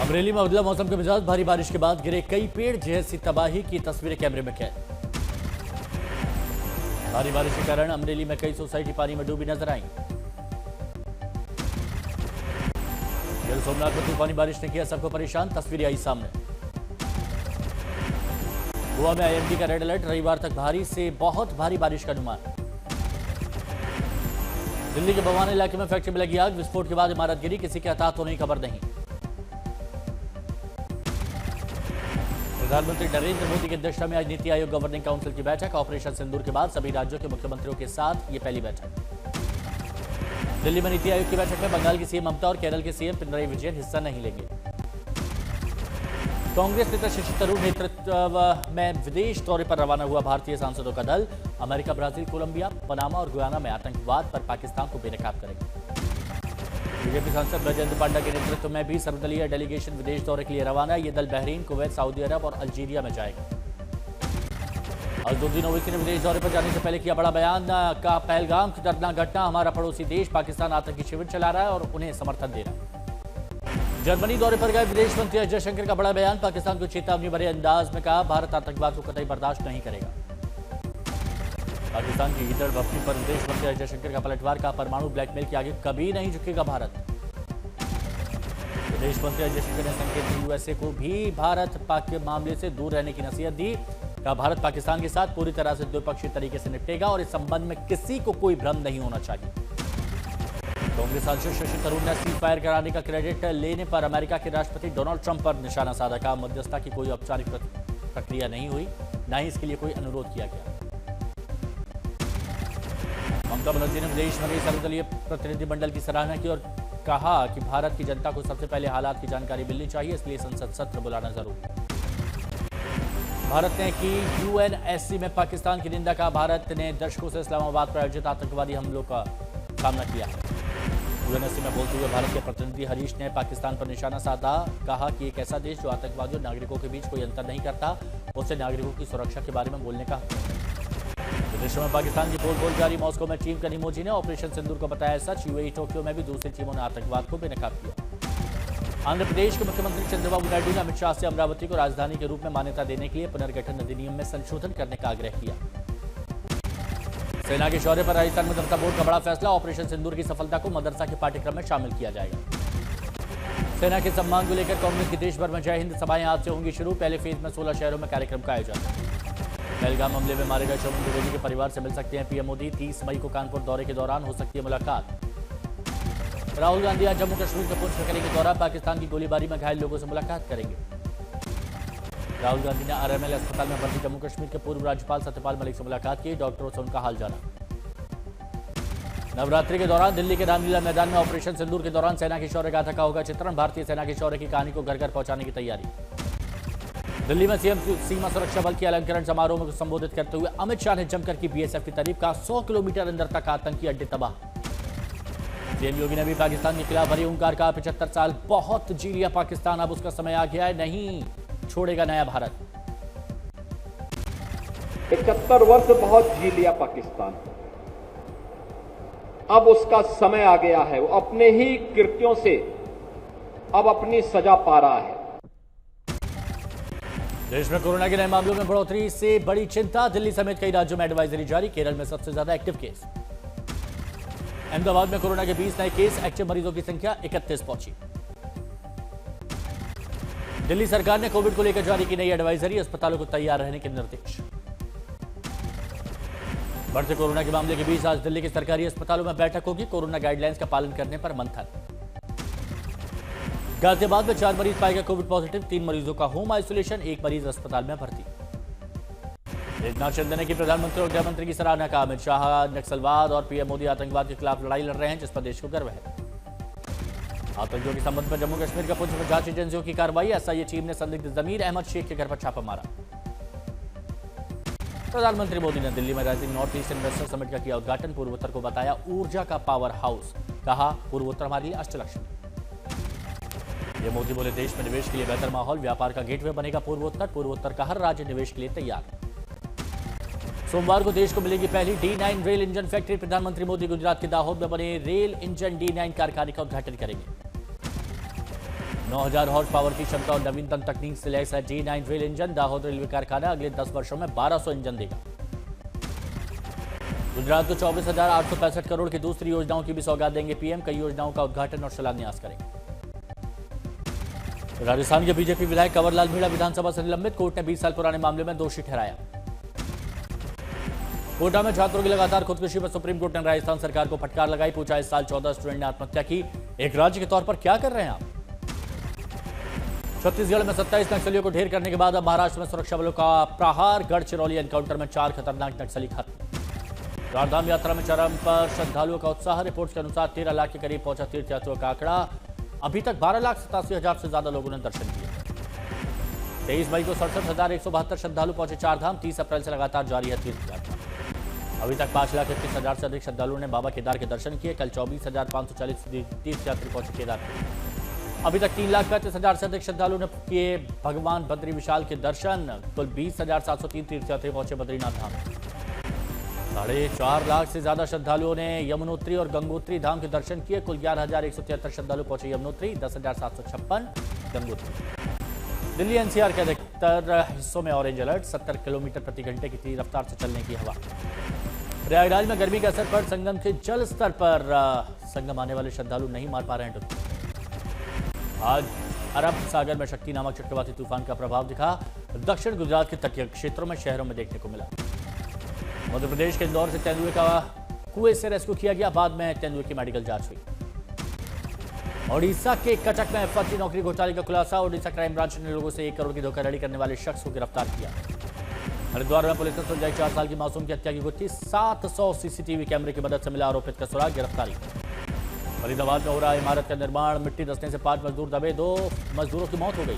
अमरेली में बदला मौसम के मिजाज, भारी बारिश के बाद गिरे कई पेड़, जैसी तबाही की तस्वीरें कैमरे में कैद। भारी बारिश के कारण अमरेली में कई सोसाइटी पानी में डूबी नजर आई। गिर सोमनाथ में तूफानी बारिश ने किया सबको परेशान, तस्वीरें आई सामने। गोवा में आईएमडी का रेड अलर्ट, रविवार तक भारी से बहुत भारी बारिश का अनुमान। दिल्ली के बवाना इलाके में फैक्ट्री में लगी आग, विस्फोट के बाद इमारत गिरी, किसी के हताहत होने की खबर नहीं। प्रधानमंत्री नरेंद्र मोदी की अध्यक्षता में आज नीति आयोग गवर्निंग काउंसिल की बैठक। ऑपरेशन सिंदूर के बाद सभी राज्यों के मुख्यमंत्रियों के साथ ये पहली बैठक। दिल्ली में नीति आयोग की बैठक में बंगाल की सीएम ममता और केरल के सीएम पिनराई विजयन हिस्सा नहीं लेंगे। कांग्रेस नेता शशि थरूर नेतृत्व में विदेश दौरे पर रवाना हुआ भारतीय सांसदों का दल अमेरिका, ब्राजील, कोलंबिया, पनामा और गुयाना में आतंकवाद पर पाकिस्तान को बेनकाब करेगा। बीजेपी सांसद ब्रजेंद्र पांडा के नेतृत्व में भी सर्वदलीय डेलीगेशन विदेश दौरे के लिए रवाना। ये दल बहरीन, कुवैत, सऊदी अरब और अल्जीरिया में जाएगा। अजहरुद्दीन ओवैसी ने विदेश दौरे पर जाने से पहले किया बड़ा बयान, कहा पहलगाम की दर्दनाक घटना, हमारा पड़ोसी देश पाकिस्तान आतंकी शिविर चला रहा है और उन्हें समर्थन दे रहा है। जर्मनी दौरे पर गए विदेश मंत्री एस जयशंकर का बड़ा बयान, पाकिस्तान को चेतावनी भरे अंदाज में कहा भारत आतंकवाद को कतई बर्दाश्त नहीं करेगा। पाकिस्तान की ईदड़ भक्ति पर विदेश मंत्री एस जयशंकर का पलटवार, का परमाणु ब्लैकमेल के आगे कभी नहीं झुकेगा भारत। विदेश मंत्री एस जयशंकर ने संकेत दी यूएसए को भी भारत पाक के मामले से दूर रहने की नसीहत दी। कहा भारत पाकिस्तान के साथ पूरी तरह से द्विपक्षीय तरीके से निपटेगा और इस संबंध में किसी को कोई भ्रम नहीं होना चाहिए। कांग्रेस सांसद शशि थरूर ने सीज फायर कराने का क्रेडिट लेने पर अमेरिका के राष्ट्रपति डोनाल्ड ट्रंप पर निशाना साधा। कहा मध्यस्थता की कोई औपचारिक प्रक्रिया नहीं हुई, न ही इसके लिए कोई अनुरोध किया गया। ममता बनर्जी ने विदेश में गई सर्वदलीय प्रतिनिधिमंडल की सराहना की और कहा कि भारत की जनता को सबसे पहले हालात की जानकारी मिलनी चाहिए, इसलिए संसद सत्र बुलाना जरूरी है। भारत ने की यूएनएससी में पाकिस्तान की निंदा। कहा भारत ने दशकों से इस्लामाबाद पर आयोजित आतंकवादी हमलों का सामना किया है। यूएनएससी में बोलते हुए भारत के प्रतिनिधि हरीश ने पाकिस्तान पर निशाना साधा। कहा कि एक ऐसा देश जो आतंकवादियों और नागरिकों के बीच कोई अंतर नहीं करता, उससे नागरिकों की सुरक्षा के बारे में बोलने का। विदेशों में पाकिस्तान की पोल जारी, मॉस्को में टीम कनीमोजी ने ऑपरेशन सिंदूर को बताया सच। यूएई, टोक्यो में भी दूसरी टीमों ने आतंकवाद को बेनकाब किया। आंध्र प्रदेश के मुख्यमंत्री चंद्रबाबू नायडू ने अमित शाह से अमरावती को राजधानी के रूप में मान्यता देने के लिए पुनर्गठन अधिनियम में संशोधन करने का आग्रह किया। सेना के शौर्य पर राजस्थान मदरसा बोर्ड का बड़ा फैसला, ऑपरेशन सिंदूर की सफलता को मदरसा के पाठ्यक्रम में शामिल किया जाएगा। सेना के सम्मान को लेकर कांग्रेस की देश भर में जय हिंद सभाएं आज से होंगी शुरू। पहले फेज में 16 शहरों में कार्यक्रम का आयोजन। पहलगाम हमले में मारे गए शोभन द्विवेदी के परिवार से मिल सकते हैं पीएम मोदी। 30 मई को कानपुर दौरे के दौरान हो सकती है मुलाकात। राहुल गांधी आज जम्मू कश्मीर के पुंछ में करेंगे दौरा, पाकिस्तान की गोलीबारी में घायल लोगों से मुलाकात करेंगे। राहुल गांधी ने आरएमएल अस्पताल में भर्ती जम्मू कश्मीर के पूर्व राज्यपाल सत्यपाल मलिक से मुलाकात की, डॉक्टरों से उनका हाल जाना। नवरात्रि के दौरान दिल्ली के रामलीला मैदान में ऑपरेशन सिंदूर के दौरान सेना की शौर्य गाथा का होगा चित्रण। भारतीय सेना की शौर्य की कहानी को घर घर पहुंचाने की तैयारी। दिल्ली में सीएम सीमा सुरक्षा बल के अलंकरण समारोह को संबोधित करते हुए अमित शाह ने जमकर की बीएसएफ की तारीफ। कहा 100 किलोमीटर अंदर तक आतंकी अड्डे तबाह। सीएम योगी ने भी पाकिस्तान के खिलाफ भरी हुंकार। कहा 75 साल बहुत जी लिया पाकिस्तान, अब उसका समय आ गया है, नहीं छोड़ेगा नया भारत। 75 वर्ष बहुत जी लिया पाकिस्तान, अब उसका समय आ गया है। वो अपने ही कृत्यों से अब अपनी सजा पा रहा है। देश में कोरोना के नए मामलों में बढ़ोतरी से बड़ी चिंता, दिल्ली समेत कई राज्यों में एडवाइजरी जारी। केरल में सबसे ज्यादा एक्टिव केस। अहमदाबाद में कोरोना के 20 नए केस, एक्टिव मरीजों की संख्या 31 पहुंची। दिल्ली सरकार ने कोविड को लेकर जारी की नई एडवाइजरी, अस्पतालों को तैयार रहने के निर्देश। बढ़ते कोरोना के मामले के बीच आज दिल्ली के सरकारी अस्पतालों में बैठक होगी, कोरोना गाइडलाइंस का पालन करने पर मंथन। गाजियाबाद में 4 मरीज पाए गए कोविड पॉजिटिव, 3 मरीजों का होम आइसोलेशन, 1 मरीज अस्पताल में भर्ती। एकनाथ शिंदे ने की प्रधानमंत्री और गृह मंत्री की सराहना। कहा अमित शाह नक्सलवाद और पीएम मोदी आतंकवाद के खिलाफ लड़ाई लड़ रहे हैं, जिस पर देश को गर्व है। आतंकियों के संबंध में जम्मू कश्मीर का पुंछ में जांच एजेंसियों की कार्रवाई। एसआईए टीम ने संदिग्ध जमीर अहमद शेख के घर पर छापा मारा। प्रधानमंत्री मोदी ने दिल्ली में rising north east investor summit का किया उद्घाटन। पूर्वोत्तर को बताया ऊर्जा का पावर हाउस। कहा पूर्वोत्तर हमारे लिए अष्टलक्ष्मी। ये मोदी बोले देश में निवेश के लिए बेहतर माहौल, व्यापार का गेटवे बनेगा पूर्वोत्तर। पूर्वोत्तर का हर राज्य निवेश के लिए तैयार। सोमवार को देश को मिलेगी पहली D9 रेल इंजन फैक्ट्री। प्रधानमंत्री मोदी गुजरात के दाहोद में बने रेल इंजन D9 कारखाने का उद्घाटन करेंगे। 9000 हॉर्स पावर की क्षमता और नवीनतम तकनीक से लैस है D9 rail engine. Dahod railway कारखाना अगले 10 वर्षों में 1200 इंजन देगा। गुजरात को 24,865 करोड़ की दूसरी योजनाओं की भी सौगात देंगे पीएम। कई योजनाओं का उद्घाटन और शिलान्यास करेंगे। राजस्थान के बीजेपी विधायक कंवरलाल मीणा विधानसभा से निलंबित। कोर्ट ने 20 साल पुराने मामले में दोषी ठहराया। कोटा में छात्रों की लगातार खुदकुशी पर सुप्रीम कोर्ट ने राजस्थान सरकार को फटकार लगाई। पूछा, इस साल 14 स्टूडेंट ने आत्महत्या की, एक राज्य के तौर पर क्या कर रहे हैं आप? छत्तीसगढ़ में 27 नक्सलियों को ढेर करने के बाद अब महाराष्ट्र में सुरक्षा बलों का प्रहार। गढ़चिरौली एनकाउंटर में 4 खतरनाक नक्सली खत्म। चारधाम यात्रा में चरम पर श्रद्धालुओं का उत्साह। रिपोर्ट्स के अनुसार 13 लाख के करीब पहुंचा तीर्थयात्रियों का आंकड़ा। अभी तक 12,87,000 से ज्यादा लोगों ने दर्शन किए। 23 मई को 67,172 श्रद्धालु पहुंचे चारधाम। 30 अप्रैल से लगातार जारी है तीर्थयात्रा। अभी तक 5,31,000 से अधिक श्रद्धालुओं ने बाबा केदार के दर्शन किए। कल 24,540 तीर्थयात्री पहुंचे केदार। अभी तक 3,35,000 से अधिक श्रद्धालुओं ने किए भगवान बद्री विशाल के दर्शन। कुल 20,703 तीर्थयात्री पहुंचे बद्रीनाथ धाम। 4.5 लाख से ज्यादा श्रद्धालुओं ने यमुनोत्री और गंगोत्री धाम के दर्शन किए। कुल 11,173 श्रद्धालु पहुंचे यमुनोत्री, 10,756 गंगोत्री। दिल्ली एनसीआर के अधिकतर हिस्सों में ऑरेंज अलर्ट। 70 किलोमीटर प्रति घंटे की तेज रफ्तार से चलने की हवा। प्रयागराज में गर्मी का असर पर संगम के जल स्तर पर संगम आने वाले श्रद्धालु नहीं मार पा रहे हैं डुबकी। आज अरब सागर में शक्ति नामक चक्रवाती तूफान का प्रभाव दिखा। दक्षिण गुजरात के तटीय क्षेत्रों में शहरों में देखने को मिला। मध्य प्रदेश के इंदौर से तेंदुए का कुएं से रेस्क्यू किया गया। बाद में तेंदुए की मेडिकल जांच हुई। ओडिशा के कटक में फर्जी नौकरी घोटाले का खुलासा। ओडिशा क्राइम ब्रांच ने लोगों से 1 करोड़ की धोखाधड़ी करने वाले शख्स को गिरफ्तार किया। हरिद्वार में पुलिस ने सुलझाई 4 साल की मासूम की हत्या की गुत्थी। 700 सीसीटीवी कैमरे की मदद से मिला आरोपित का सुराग, गिरफ्तारी। फरीदाबाद में हो रहा इमारत का निर्माण। मिट्टी धंसने से 5 मजदूर दबे, 2 मजदूरों की मौत हो गई।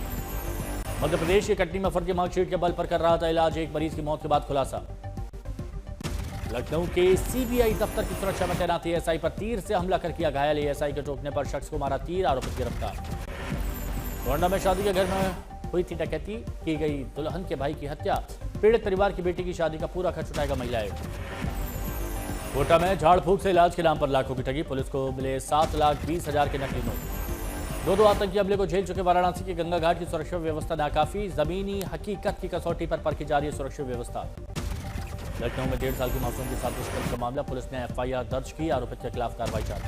मध्य प्रदेश के कटनी में फर्जी मार्कशीट के बल पर कर रहा था इलाज। 1 मरीज की मौत के बाद खुलासा। लखनऊ के सीबीआई दफ्तर की सुरक्षा में तैनात एएसआई पर तीर से हमला कर किया घायल। एएसआई के टोकने पर शख्स को मारा तीर, आरोपित गिरफ्तार। गोंडा में शादी के घर में हुई थी डकैती, की गई दुल्हन के भाई की हत्या। पीड़ित परिवार की बेटी की शादी का पूरा खर्च उठाएगा महिला आयोग। कोटा में झाड़ फूक से इलाज के नाम पर लाखों की ठगी। पुलिस को मिले 7,20,000 के नकली नोट। 2 आतंकी हमले को झेल चुके वाराणसी के गंगा घाट की सुरक्षा व्यवस्था नाकाफी। जमीनी हकीकत की कसौटी पर परखी जा रही है सुरक्षा व्यवस्था। लखनऊ में 1.5 साल की मासूम के साथ दुष्कर्म का मामला। पुलिस ने एफआईआर दर्ज की, आरोपित के खिलाफ कार्रवाई जारी।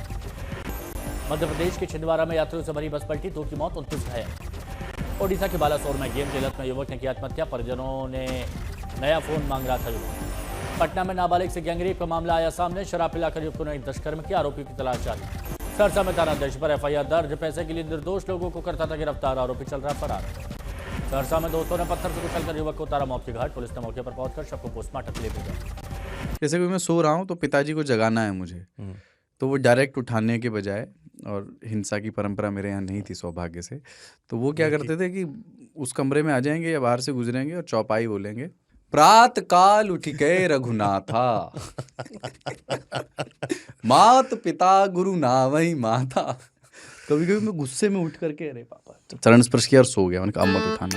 मध्य प्रदेश के छिंदवाड़ा में यात्रियों से भरी बस पलटी, 2 की मौत, 29 घायल। ओडिशा के बालासोर में गेम की लत में युवक ने की आत्महत्या। परिजनों ने नया फोन मांग रहा था युवक। पटना में नाबालिग से गैंगरेप का मामला आया सामने। शराब पिलाकर युवकों ने दुष्कर्म किया, आरोपियों की तलाश जारी। सरसा में थानाध्यक्ष पर एफआईआर दर्ज। पैसे के लिए निर्दोष लोगों को करता था गिरफ्तार, आरोपी चल रहा फरार। सहरसा में दोस्तों ने पत्थर से कुचलकर युवक को उतारा मौत के घाट। पुलिस ने मौके पर पहुंचकर शव को पोस्टमार्टम के लिए भेजा। जैसे कि मैं सो रहा हूँ तो पिताजी को जगाना है मुझे, तो वो डायरेक्ट उठाने के बजाय, और हिंसा की परंपरा मेरे यहाँ नहीं थी सौभाग्य से, तो वो क्या करते थे कि उस कमरे में आ जाएंगे या बाहर से गुजरेंगे और चौपाई बोलेंगे, प्रात काल उठ के रघुनाथा मात पिता गुरु नावई माता। कभी कभी मैं गुस्से में उठ करके अरे पापा चरण स्पर्श किया और सो गया। मैंने कहा अब मत उठाना।